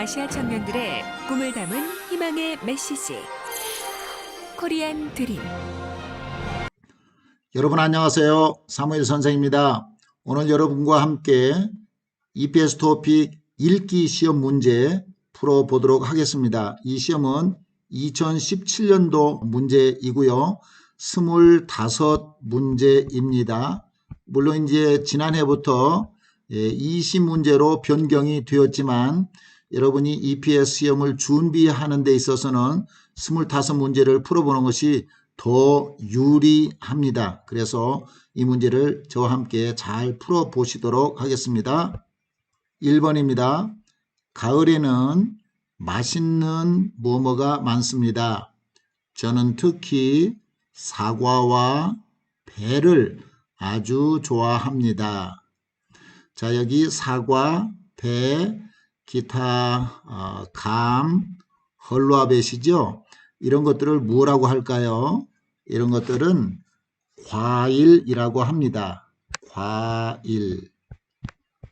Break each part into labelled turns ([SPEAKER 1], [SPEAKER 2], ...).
[SPEAKER 1] 아시아 청년들의 꿈을 담은 희망의 메시지 코리안 드림.
[SPEAKER 2] 여러분 안녕하세요. 사무엘 선생입니다. 오늘 여러분과 함께 EPS 토픽 읽기 시험 문제 풀어보도록 하겠습니다. 이 시험은 2017년도 문제이고요. 25문제입니다. 물론 이제 지난해부터 20문제로 변경이 되었지만 여러분이 EPS 시험을 준비하는 데 있어서는 25문제를 풀어보는 것이 더 유리합니다. 그래서 이 문제를 저와 함께 잘 풀어보시도록 하겠습니다. 1번입니다. 가을에는 맛있는 뭐뭐가 많습니다. 저는 특히 사과와 배를 아주 좋아합니다. 자, 여기 사과, 배, 기타 감, 헐로아벳이죠. 이런 것들을 뭐라고 할까요? 이런 것들은 과일이라고 합니다. 과일.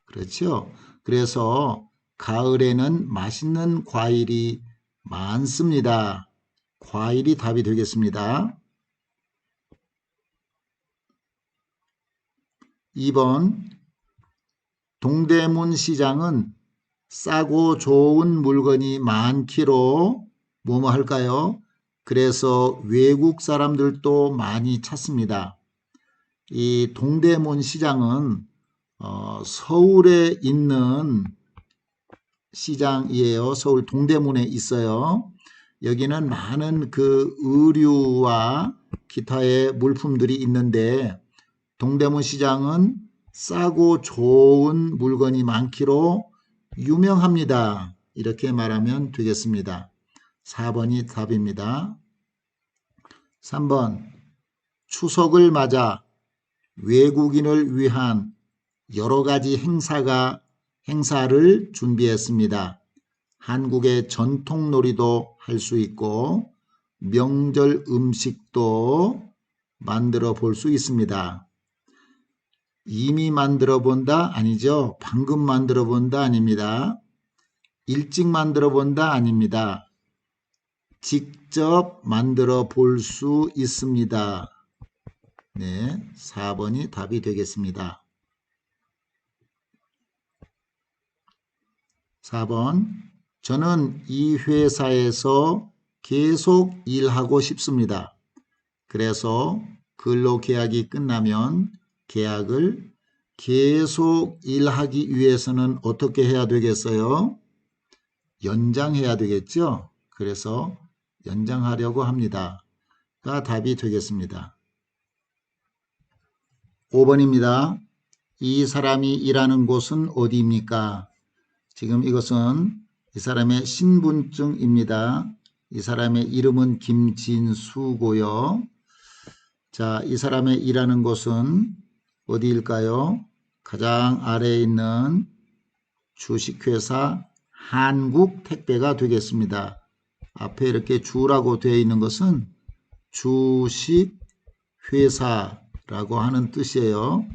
[SPEAKER 2] 그렇죠? 그래서 가을에는 맛있는 과일이 많습니다. 과일이 답이 되겠습니다. 2번 동대문 시장은 싸고 좋은 물건이 많기로 뭐뭐 할까요? 그래서 외국 사람들도 많이 찾습니다. 이 동대문 시장은 서울에 있는 시장이에요. 서울 동대문에 있어요. 여기는 많은 그 의류와 기타의 물품들이 있는데 동대문 시장은 싸고 좋은 물건이 많기로 유명합니다. 이렇게 말하면 되겠습니다. 4번이 답입니다. 3번 추석을 맞아 외국인을 위한 여러 가지 행사를 준비했습니다. 한국의 전통 놀이도 할 수 있고 명절 음식도 만들어 볼 수 있습니다. 이미 만들어 본다? 아니죠. 방금 만들어 본다? 아닙니다. 일찍 만들어 본다? 아닙니다. 직접 만들어 볼 수 있습니다. 네, 4번이 답이 되겠습니다. 4번 저는 이 회사에서 계속 일하고 싶습니다. 그래서 근로계약이 끝나면 계약을 계속 일하기 위해서는 어떻게 해야 되겠어요? 연장해야 되겠죠? 그래서 연장하려고 합니다. 가 답이 되겠습니다. 5번입니다. 이 사람이 일하는 곳은 어디입니까? 지금 이것은 이 사람의 신분증입니다. 이 사람의 이름은 김진수고요. 자, 이 사람의 일하는 곳은 어디일까요? 가장 아래에 있는 주식회사 한국택배가 되겠습니다. 앞에 이렇게 주라고 되어 있는 것은 주식회사라고 하는 뜻이에요.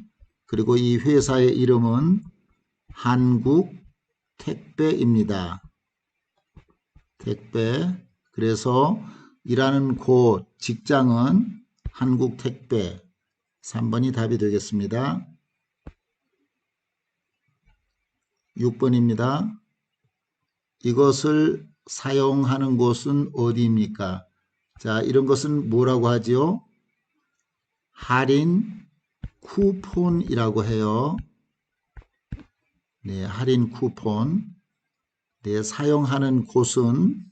[SPEAKER 2] 그리고 이 회사의 이름은 한국택배입니다. 택배. 그래서 일하는 곳, 직장은 한국택배. 3번이 답이 되겠습니다. 6번입니다. 이것을 사용하는 곳은 어디입니까? 자, 이런 것은 뭐라고 하지요? 할인 쿠폰이라고 해요. 네, 할인 쿠폰. 네, 사용하는 곳은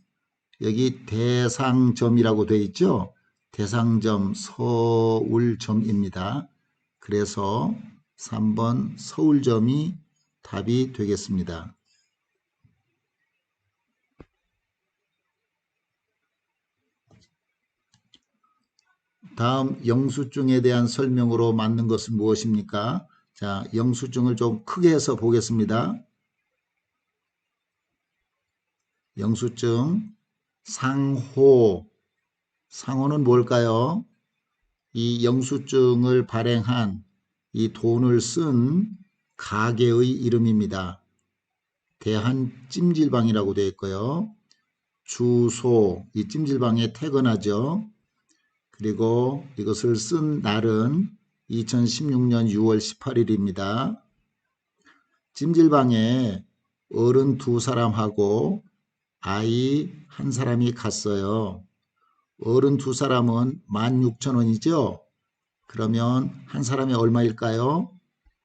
[SPEAKER 2] 여기 대상점이라고 되어 있죠? 대상점 서울점입니다. 그래서 3번 서울점이 답이 되겠습니다. 다음 영수증에 대한 설명으로 맞는 것은 무엇입니까? 자, 영수증을 좀 크게 해서 보겠습니다. 영수증, 상호는 뭘까요? 이 영수증을 발행한 이 돈을 쓴 가게의 이름입니다. 대한찜질방이라고 되어 있고요. 주소, 이 찜질방에 퇴근하죠. 그리고 이것을 쓴 날은 2016년 6월 18일입니다. 찜질방에 어른 2사람하고 아이 1사람이 갔어요. 어른 2사람은 16,000원이죠. 그러면 한 사람이 얼마일까요?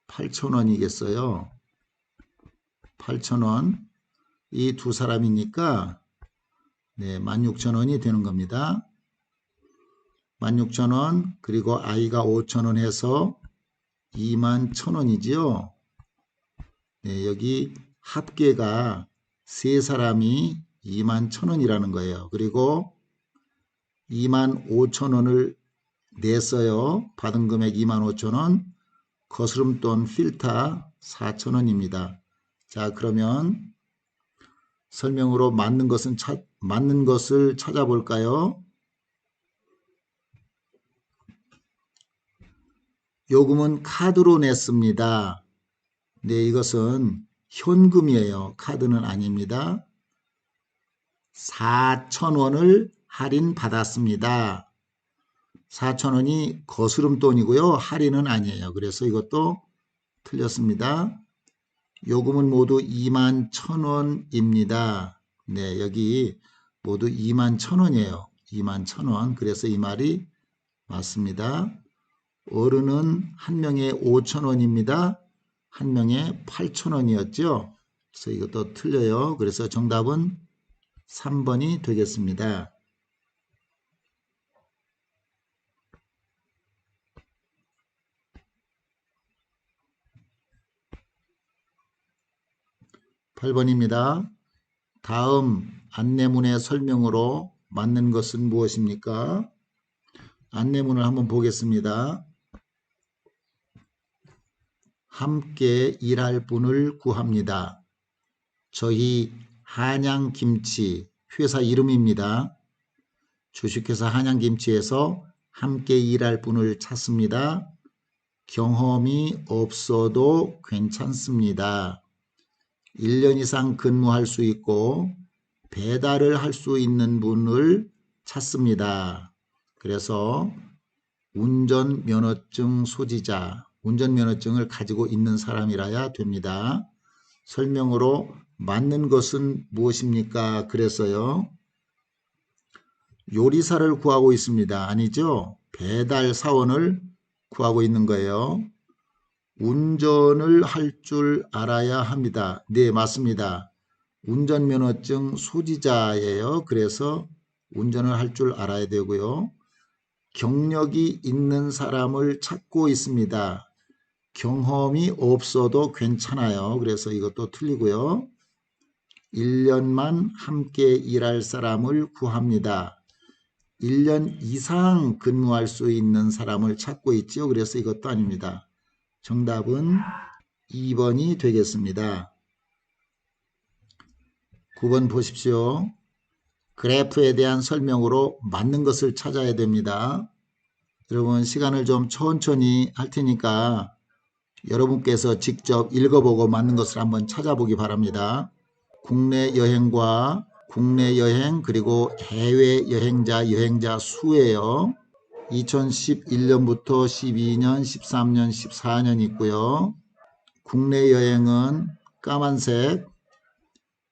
[SPEAKER 2] 8,000원이겠어요. 8,000원. 이 2사람이니까 16,000원이 되는 겁니다. 16,000원 그리고 아이가 5,000원 해서 21,000원이지요. 여기 합계가 3사람이 21,000원이라는 거예요. 그리고 25,000원을 냈어요. 받은 금액 25,000원, 거스름돈 필터 4,000원입니다. 자, 그러면 설명으로 맞는 것을 찾아볼까요? 요금은 카드로 냈습니다. 네, 이것은 현금이에요. 카드는 아닙니다. 4,000원을 할인받았습니다. 4,000원이 거스름돈이고요. 할인은 아니에요. 그래서 이것도 틀렸습니다. 요금은 모두 21,000원입니다. 네, 여기 모두 21,000원이에요. 21,000원. 그래서 이 말이 맞습니다. 어른은 한 명에 5,000원입니다. 한 명에 8,000원이었죠. 그래서 이것도 틀려요. 그래서 정답은 3번이 되겠습니다. (8번입니다) 다음 안내문의 설명으로 맞는 것은 무엇입니까? 안내문을 한번 보겠습니다. 함께 일할 분을 구합니다. 저희 한양김치 회사 이름입니다. 주식회사 한양김치에서 함께 일할 분을 찾습니다. 경험이 없어도 괜찮습니다. 1년 이상 근무할 수 있고 배달을 할 수 있는 분을 찾습니다. 그래서 운전면허증 소지자, 운전면허증을 가지고 있는 사람이라야 됩니다. 설명으로 맞는 것은 무엇입니까? 그래서요. 요리사를 구하고 있습니다. 아니죠? 배달 사원을 구하고 있는 거예요. 운전을 할 줄 알아야 합니다. 네, 맞습니다. 운전면허증 소지자예요. 그래서 운전을 할 줄 알아야 되고요. 경력이 있는 사람을 찾고 있습니다. 경험이 없어도 괜찮아요. 그래서 이것도 틀리고요. 1년만 함께 일할 사람을 구합니다. 1년 이상 근무할 수 있는 사람을 찾고 있죠. 그래서 이것도 아닙니다. 정답은 2번이 되겠습니다. 9번 보십시오. 그래프에 대한 설명으로 맞는 것을 찾아야 됩니다. 여러분 시간을 좀 천천히 할 테니까 여러분께서 직접 읽어보고 맞는 것을 한번 찾아보기 바랍니다. 국내 여행과 국내 여행 그리고 해외 여행자 수예요. 2011년부터 12년, 13년, 14년 있고요. 국내 여행은 까만색,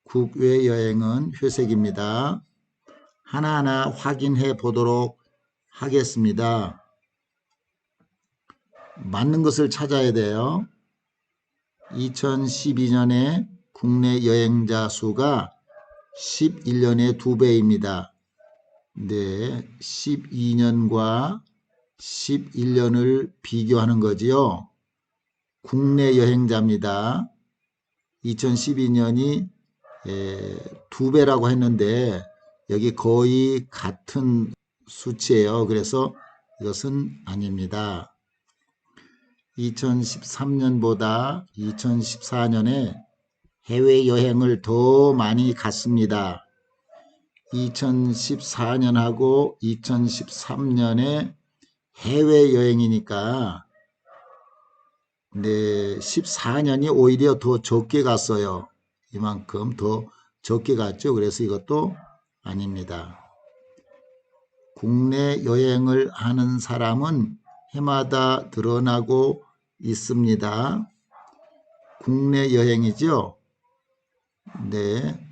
[SPEAKER 2] 국외 여행은 회색입니다. 하나하나 확인해 보도록 하겠습니다. 맞는 것을 찾아야 돼요. 2012년에 국내 여행자 수가 11년의 2배입니다. 네, 12년과 11년을 비교하는 거지요. 국내 여행자입니다. 2012년이 2배라고 했는데 여기 거의 같은 수치예요. 그래서 이것은 아닙니다. 2013년보다 2014년에 해외여행을 더 많이 갔습니다. 2014년하고 2013년에 해외여행이니까 14년이 오히려 더 적게 갔어요. 이만큼 더 적게 갔죠. 그래서 이것도 아닙니다. 국내 여행을 하는 사람은 해마다 늘어나고 있습니다. 국내 여행이죠. 네.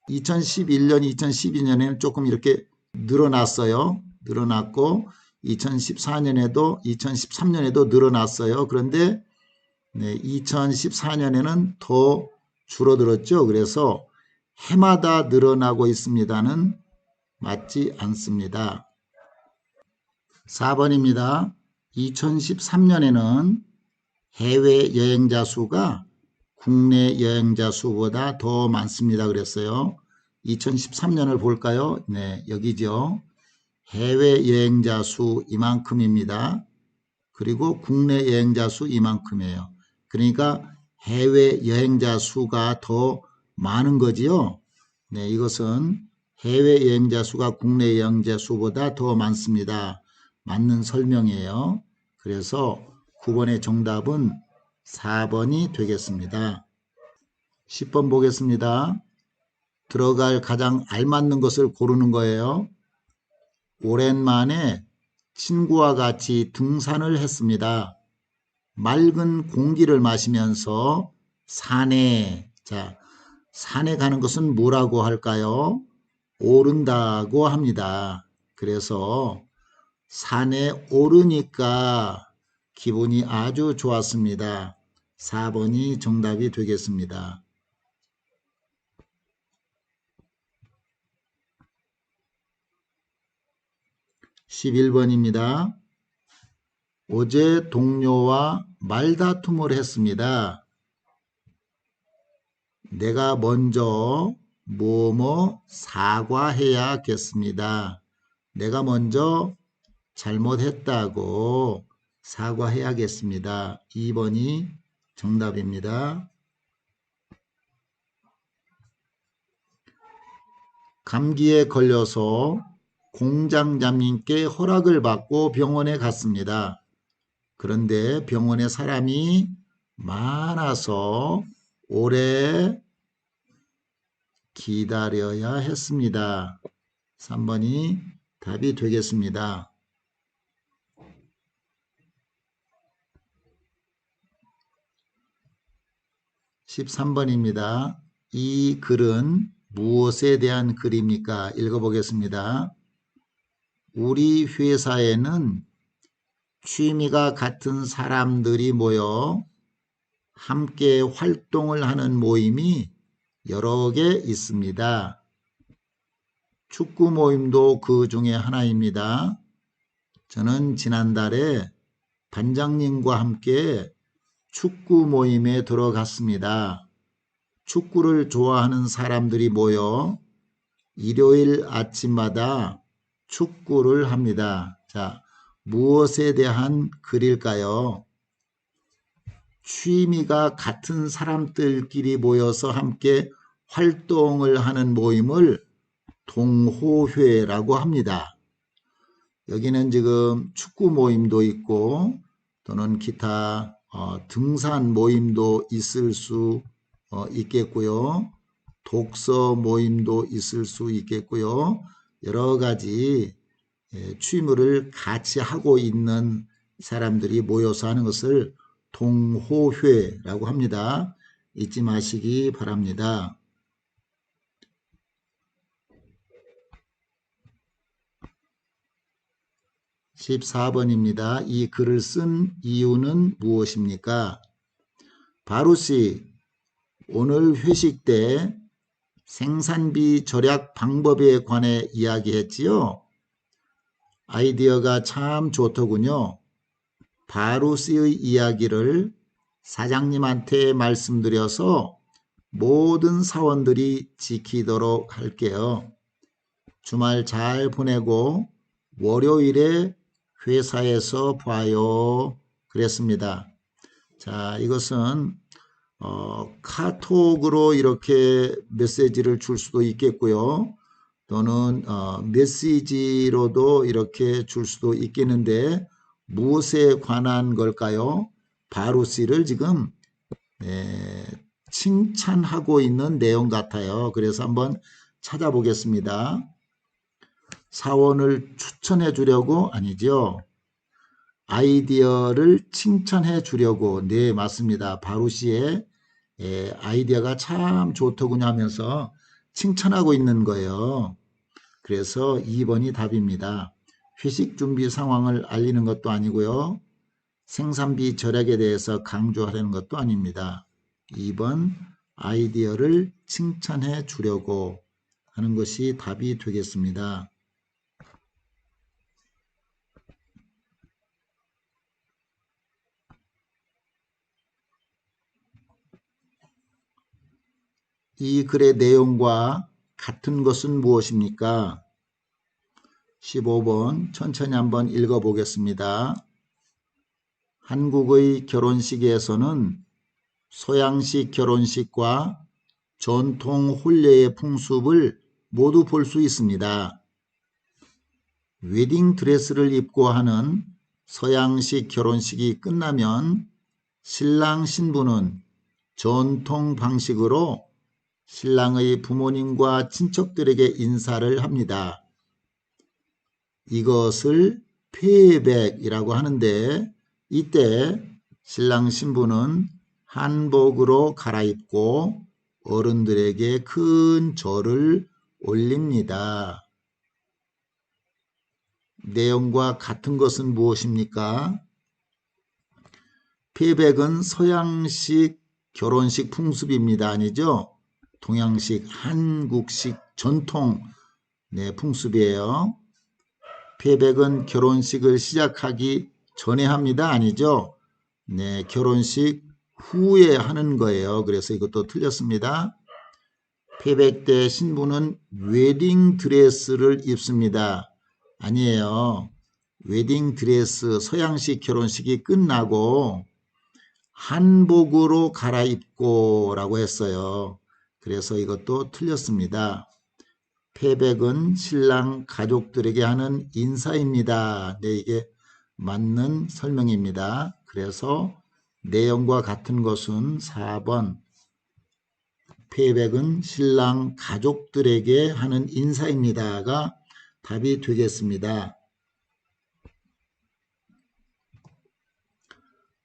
[SPEAKER 2] 2011년, 2012년에는 조금 이렇게 늘어났어요. 늘어났고 2014년에도 2013년에도 늘어났어요. 그런데 네, 2014년에는 더 줄어들었죠. 그래서 해마다 늘어나고 있습니다는 맞지 않습니다. 4번입니다. 2013년에는 해외 여행자 수가 국내 여행자 수보다 더 많습니다. 그랬어요. 2013년을 볼까요? 네, 여기죠. 해외 여행자 수 이만큼입니다. 그리고 국내 여행자 수 이만큼이에요. 그러니까 해외 여행자 수가 더 많은 거지요. 네, 이것은 해외 여행자 수가 국내 여행자 수보다 더 많습니다. 맞는 설명이에요. 그래서 9번의 정답은 4번이 되겠습니다. 10번 보겠습니다. 들어갈 가장 알맞는 것을 고르는 거예요. 오랜만에 친구와 같이 등산을 했습니다. 맑은 공기를 마시면서 산에, 자, 산에 가는 것은 뭐라고 할까요? 오른다고 합니다. 그래서 산에 오르니까 기분이 아주 좋았습니다. 4번이 정답이 되겠습니다. 11번입니다. 어제 동료와 말다툼을 했습니다. 내가 먼저 뭐뭐 사과해야겠습니다. 내가 먼저 잘못했다고 사과해야겠습니다. 2번이 정답입니다. 감기에 걸려서 공장장님께 허락을 받고 병원에 갔습니다. 그런데 병원에 사람이 많아서 오래 기다려야 했습니다. 3번이 답이 되겠습니다. 13번입니다. 이 글은 무엇에 대한 글입니까? 읽어보겠습니다. 우리 회사에는 취미가 같은 사람들이 모여 함께 활동을 하는 모임이 여러 개 있습니다. 축구 모임도 그 중에 하나입니다. 저는 지난달에 반장님과 함께 축구 모임에 들어갔습니다. 축구를 좋아하는 사람들이 모여 일요일 아침마다 축구를 합니다. 자, 무엇에 대한 글일까요? 취미가 같은 사람들끼리 모여서 함께 활동을 하는 모임을 동호회라고 합니다. 여기는 지금 축구 모임도 있고 또는 기타 등산 모임도 있을 수 있겠고요. 독서 모임도 있을 수 있겠고요. 여러 가지 취미를 같이 하고 있는 사람들이 모여서 하는 것을 동호회라고 합니다. 잊지 마시기 바랍니다. 14번입니다. 이 글을 쓴 이유는 무엇입니까? 바루씨, 오늘 회식 때 생산비 절약 방법에 관해 이야기했지요? 아이디어가 참 좋더군요. 바루씨의 이야기를 사장님한테 말씀드려서 모든 사원들이 지키도록 할게요. 주말 잘 보내고 월요일에 회사에서 봐요. 그랬습니다. 자, 이것은 카톡으로 이렇게 메시지를 줄 수도 있겠고요. 또는 메시지로도 이렇게 줄 수도 있겠는데 무엇에 관한 걸까요? 바루씨를 지금 칭찬하고 있는 내용 같아요. 그래서 한번 찾아보겠습니다. 사원을 추천해 주려고 아니죠. 아이디어를 칭찬해 주려고. 네, 맞습니다. 바로 씨의 아이디어가 참 좋더군요 하면서 칭찬하고 있는 거예요. 그래서 2번이 답입니다. 회식 준비 상황을 알리는 것도 아니고요. 생산비 절약에 대해서 강조하려는 것도 아닙니다. 2번 아이디어를 칭찬해 주려고 하는 것이 답이 되겠습니다. 이 글의 내용과 같은 것은 무엇입니까? 15번 천천히 한번 읽어보겠습니다. 한국의 결혼식에서는 서양식 결혼식과 전통 혼례의 풍습을 모두 볼 수 있습니다. 웨딩 드레스를 입고 하는 서양식 결혼식이 끝나면 신랑 신부는 전통 방식으로 신랑의 부모님과 친척들에게 인사를 합니다. 이것을 페이백이라고 하는데 이때 신랑 신부는 한복으로 갈아입고 어른들에게 큰 절을 올립니다. 내용과 같은 것은 무엇입니까? 페이백은 서양식 결혼식 풍습입니다. 아니죠? 동양식, 한국식 전통 풍습이에요. 페이백은 결혼식을 시작하기 전에 합니다. 아니죠? 네, 결혼식 후에 하는 거예요. 그래서 이것도 틀렸습니다. 페이백 때 신부는 웨딩 드레스를 입습니다. 아니에요. 웨딩 드레스, 서양식 결혼식이 끝나고 한복으로 갈아입고 라고 했어요. 그래서 이것도 틀렸습니다. 페이백은 신랑 가족들에게 하는 인사입니다. 네, 이게 맞는 설명입니다. 그래서 내용과 같은 것은 4번 페이백은 신랑 가족들에게 하는 인사입니다가 답이 되겠습니다.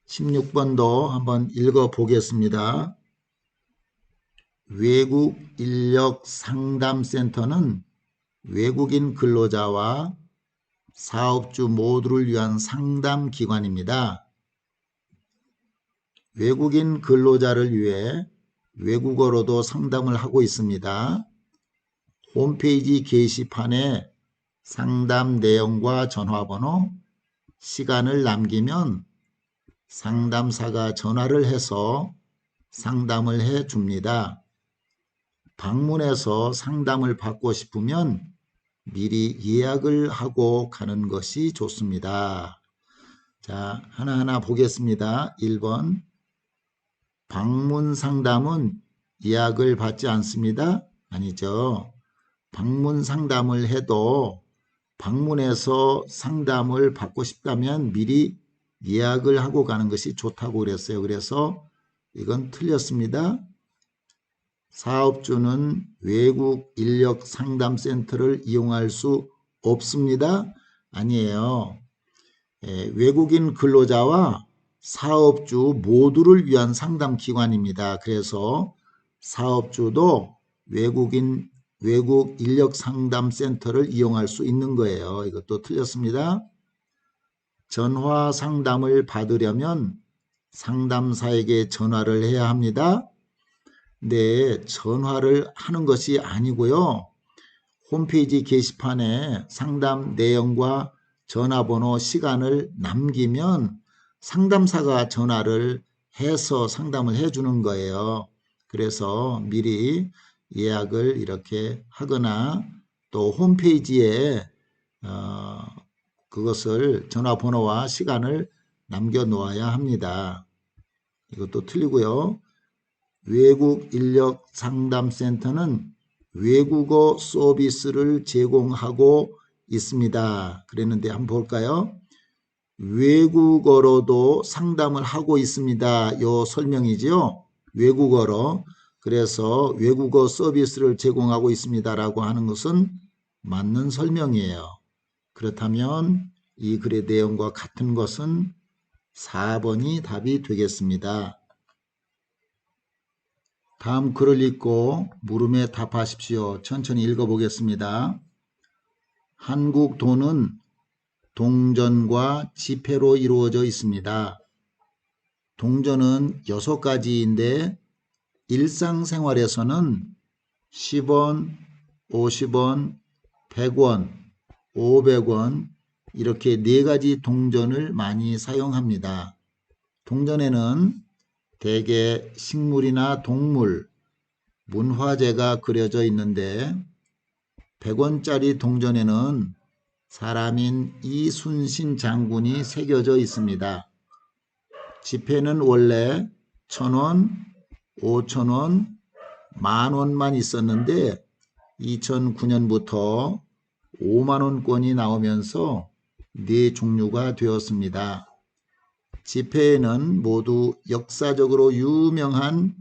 [SPEAKER 2] 16번도 한번 읽어보겠습니다. 외국 인력 상담센터는 외국인 근로자와 사업주 모두를 위한 상담 기관입니다. 외국인 근로자를 위해 외국어로도 상담을 하고 있습니다. 홈페이지 게시판에 상담 내용과 전화번호, 시간을 남기면 상담사가 전화를 해서 상담을 해 줍니다. 방문해서 상담을 받고 싶으면 미리 예약을 하고 가는 것이 좋습니다. 자, 하나하나 보겠습니다. 1번 방문 상담은 예약을 받지 않습니다. 아니죠. 방문 상담을 해도 방문해서 상담을 받고 싶다면 미리 예약을 하고 가는 것이 좋다고 그랬어요. 그래서 이건 틀렸습니다. 사업주는 외국 인력 상담센터를 이용할 수 없습니다. 아니에요. 외국인 근로자와 사업주 모두를 위한 상담 기관입니다. 그래서 사업주도 외국 인력 상담센터를 이용할 수 있는 거예요. 이것도 틀렸습니다. 전화 상담을 받으려면 상담사에게 전화를 해야 합니다. 네, 전화를 하는 것이 아니고요. 홈페이지 게시판에 상담 내용과 전화번호, 시간을 남기면 상담사가 전화를 해서 상담을 해주는 거예요. 그래서 미리 예약을 이렇게 하거나 또 홈페이지에 그것을 전화번호와 시간을 남겨 놓아야 합니다. 이것도 틀리고요. 외국 인력 상담센터는 외국어 서비스를 제공하고 있습니다. 그랬는데 한번 볼까요? 외국어로도 상담을 하고 있습니다. 요 설명이지요. 외국어로. 그래서 외국어 서비스를 제공하고 있습니다라고 하는 것은 맞는 설명이에요. 그렇다면 이 글의 내용과 같은 것은 4번이 답이 되겠습니다. 다음 글을 읽고 물음에 답하십시오. 천천히 읽어보겠습니다. 한국 돈은 동전과 지폐로 이루어져 있습니다. 동전은 6가지인데 일상생활에서는 10원, 50원, 100원, 500원 이렇게 4가지 동전을 많이 사용합니다. 동전에는 대개 식물이나 동물, 문화재가 그려져 있는데 100원짜리 동전에는 사람인 이순신 장군이 새겨져 있습니다. 지폐는 원래 1,000원, 5,000원, 10,000원만 있었는데 2009년부터 50,000원권이 나오면서 4종류가 되었습니다. 지폐에는 모두 역사적으로 유명한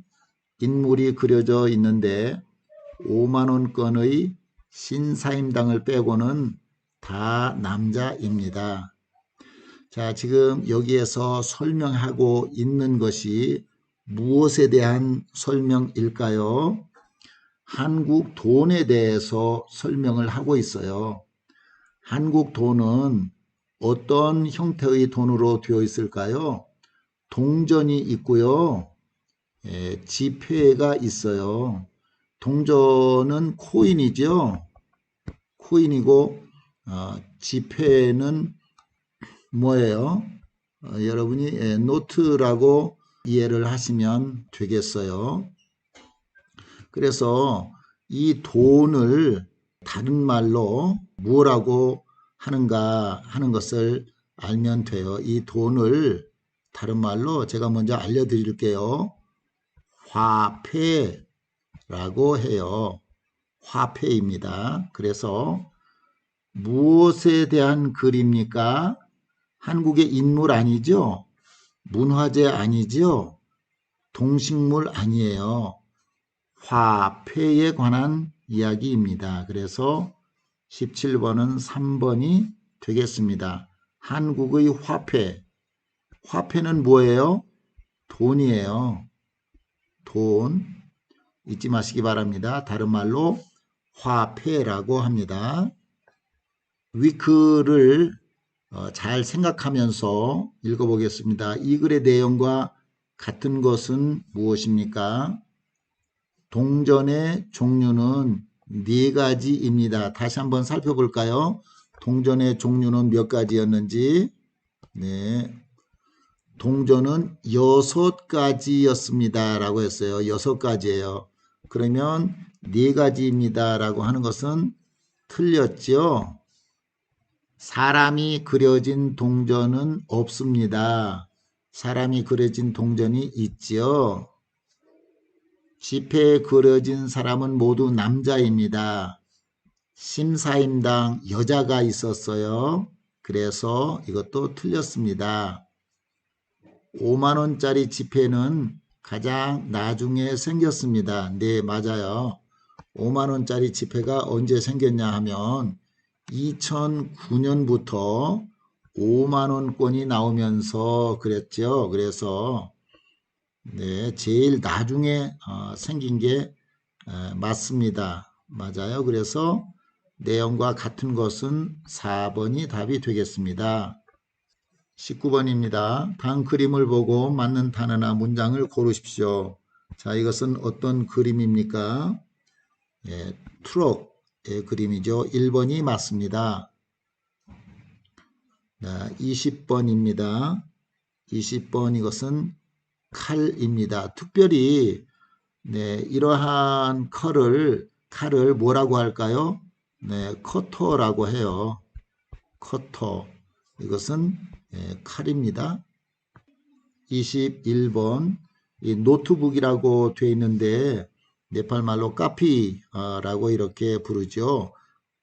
[SPEAKER 2] 인물이 그려져 있는데 50,000원권의 신사임당을 빼고는 다 남자입니다. 자, 지금 여기에서 설명하고 있는 것이 무엇에 대한 설명일까요? 한국 돈에 대해서 설명을 하고 있어요. 한국 돈은 어떤 형태의 돈으로 되어 있을까요? 동전이 있고요. 지폐가 있어요. 동전은 코인이죠. 코인이고 지폐는 뭐예요? 여러분이 노트라고 이해를 하시면 되겠어요. 그래서 이 돈을 다른 말로 뭐라고 하는가 하는 것을 알면 돼요. 이 돈을 다른 말로 제가 먼저 알려드릴게요. 화폐라고 해요. 화폐입니다. 그래서 무엇에 대한 글입니까? 한국의 인물 아니죠? 문화재 아니죠? 동식물 아니에요. 화폐에 관한 이야기입니다. 그래서 17번은 3번이 되겠습니다. 한국의 화폐. 화폐는 뭐예요? 돈이에요. 돈. 잊지 마시기 바랍니다. 다른 말로 화폐라고 합니다. 위크를 잘 생각하면서 읽어보겠습니다. 이 글의 내용과 같은 것은 무엇입니까? 동전의 종류는 4가지입니다. 다시 한번 살펴볼까요? 동전의 종류는 몇 가지였는지. 네. 동전은 6가지였습니다. 라고 했어요. 6가지예요. 그러면 4가지입니다. 라고 하는 것은 틀렸죠? 사람이 그려진 동전은 없습니다. 사람이 그려진 동전이 있지요. 지폐에 그려진 사람은 모두 남자입니다. 심사임당 여자가 있었어요. 그래서 이것도 틀렸습니다. 50,000원짜리 지폐는 가장 나중에 생겼습니다. 네, 맞아요. 50,000원짜리 지폐가 언제 생겼냐 하면 2009년부터 50,000원권이 나오면서 그랬죠. 그래서 네, 제일 나중에 생긴 게 맞습니다. 맞아요. 그래서 내용과 같은 것은 4번이 답이 되겠습니다. 19번입니다. 다음 그림을 보고 맞는 단어나 문장을 고르십시오. 자, 이것은 어떤 그림입니까? 트럭의 그림이죠. 1번이 맞습니다. 20번입니다. 20번 이것은 칼입니다. 특별히 이러한 칼을 뭐라고 할까요? 커터라고 해요. 커터. 이것은 칼입니다. 21번 이 노트북이라고 되어 있는데 네팔 말로 카피라고 이렇게 부르죠.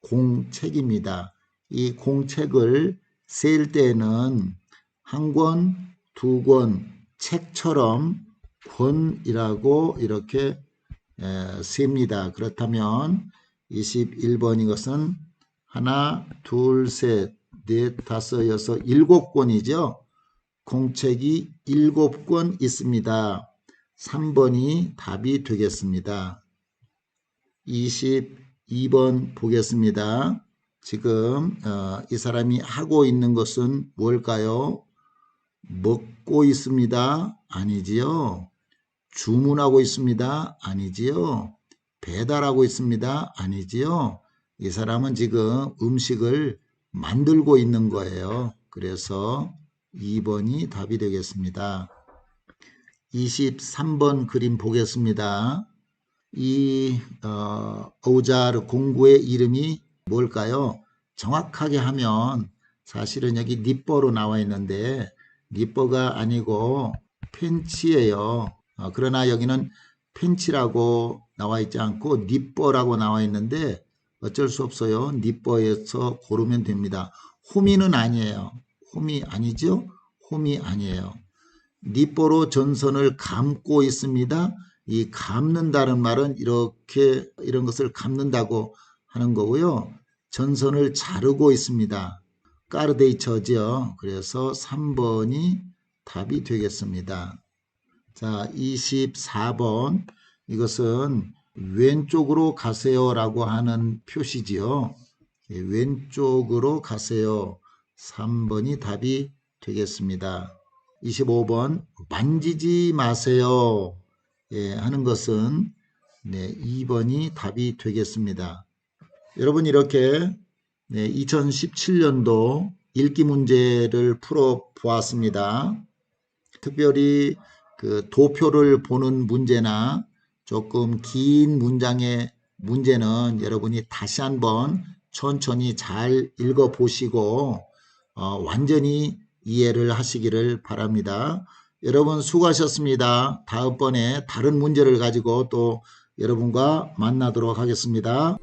[SPEAKER 2] 공책입니다. 이 공책을 세일 때는 한 권, 2권 책처럼 번이라고 이렇게 셉니다. 그렇다면 21번 이것은 하나, 둘, 셋, 넷, 다섯, 여섯, 7권이죠. 공책이 7권 있습니다. 3번이 답이 되겠습니다. 22번 보겠습니다. 지금 이 사람이 하고 있는 것은 뭘까요? 먹고 있습니다. 아니지요. 주문하고 있습니다. 아니지요. 배달하고 있습니다. 아니지요. 이 사람은 지금 음식을 만들고 있는 거예요. 그래서 2번이 답이 되겠습니다. 23번 그림 보겠습니다. 이 오자르 공구의 이름이 뭘까요? 정확하게 하면 사실은 여기 니뻐로 나와 있는데 니뻐가 아니고 펜치예요. 그러나 여기는 펜치라고 나와 있지 않고 니뻐라고 나와 있는데 어쩔 수 없어요. 니뻐에서 고르면 됩니다. 호미는 아니에요. 홈이 아니죠? 홈이 아니에요. 니뽀로 전선을 감고 있습니다. 이 감는다는 말은 이렇게 이런 것을 감는다고 하는 거고요. 전선을 자르고 있습니다. 까르데이처죠. 그래서 3번이 답이 되겠습니다. 자, 24번 이것은 왼쪽으로 가세요라고 하는 표시지요. 왼쪽으로 가세요. 3번이 답이 되겠습니다. 25번 만지지 마세요 하는 것은 2번이 답이 되겠습니다. 여러분 이렇게 2017년도 읽기 문제를 풀어 보았습니다. 특별히 그 도표를 보는 문제나 조금 긴 문장의 문제는 여러분이 다시 한번 천천히 잘 읽어 보시고 완전히 이해를 하시기를 바랍니다. 여러분 수고하셨습니다. 다음번에 다른 문제를 가지고 또 여러분과 만나도록 하겠습니다.